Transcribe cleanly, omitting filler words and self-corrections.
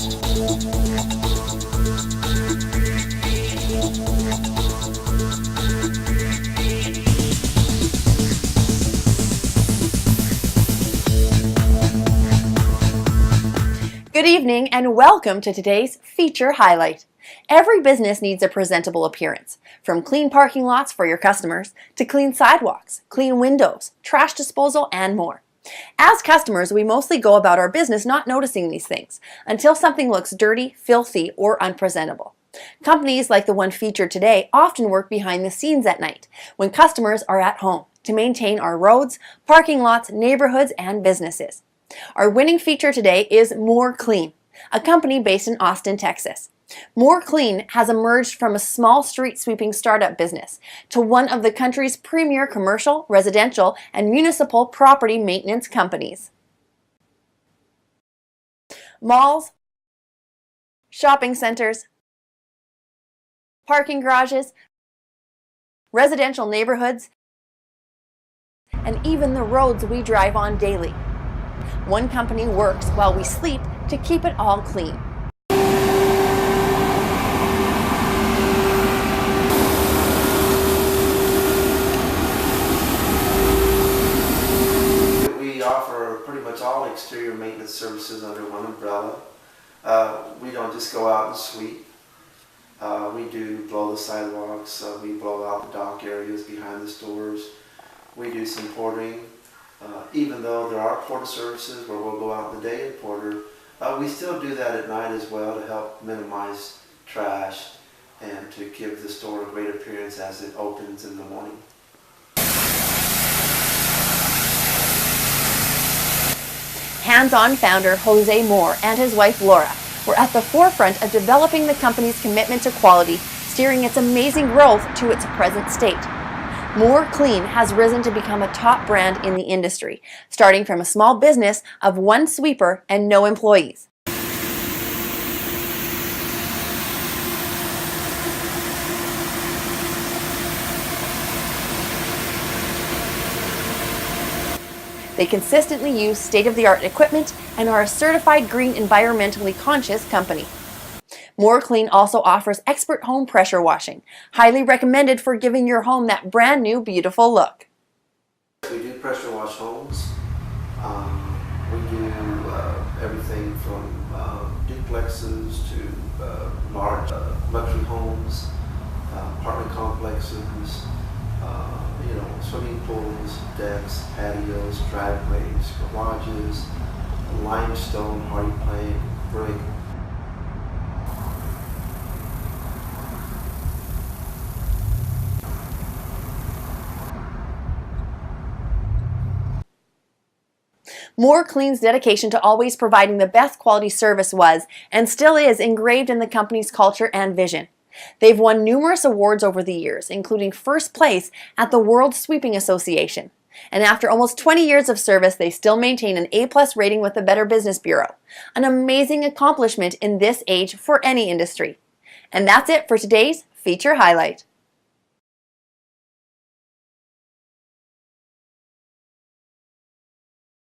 Good evening and welcome to today's feature highlight. Every business needs a presentable appearance, from clean parking lots for your customers to clean sidewalks, clean windows, trash disposal, and more. As customers, we mostly go about our business not noticing these things until something looks dirty, filthy, or unpresentable. Companies like the one featured today often work behind the scenes at night when customers are at home to maintain our roads, parking lots, neighborhoods, and businesses. Our winning feature today is More Clean, a company based in Austin, Texas. More Clean has emerged from a small street sweeping startup business to one of the country's premier commercial, residential, and municipal property maintenance companies. Malls, shopping centers, parking garages, residential neighborhoods, and even the roads we drive on daily. One company works while we sleep to keep it all clean. We offer pretty much all exterior maintenance services under one umbrella. We don't just go out and sweep. We do blow the sidewalks, we blow out the dock areas behind the stores. We do some portering. Even though there are porter services where we'll go out in the day and porter, we still do that at night as well to help minimize trash and to give the store a great appearance as it opens in the morning. Hands-on founder Jose Moore and his wife Laura were at the forefront of developing the company's commitment to quality, steering its amazing growth to its present state. More Clean has risen to become a top brand in the industry, starting from a small business of one sweeper and no employees. They consistently use state-of-the-art equipment and are a certified green, environmentally conscious company. More Clean also offers expert home pressure washing, highly recommended for giving your home that brand new, beautiful look. We do pressure wash homes. We do everything from duplexes to large luxury homes, apartment complexes, swimming pools, decks, patios, driveways, garages, limestone, hardy plank, brick. More Clean's dedication to always providing the best quality service was, and still is, engraved in the company's culture and vision. They've won numerous awards over the years, including first place at the World Sweeping Association. And after almost 20 years of service, they still maintain an A+ rating with the Better Business Bureau. An amazing accomplishment in this age for any industry. And that's it for today's feature highlight.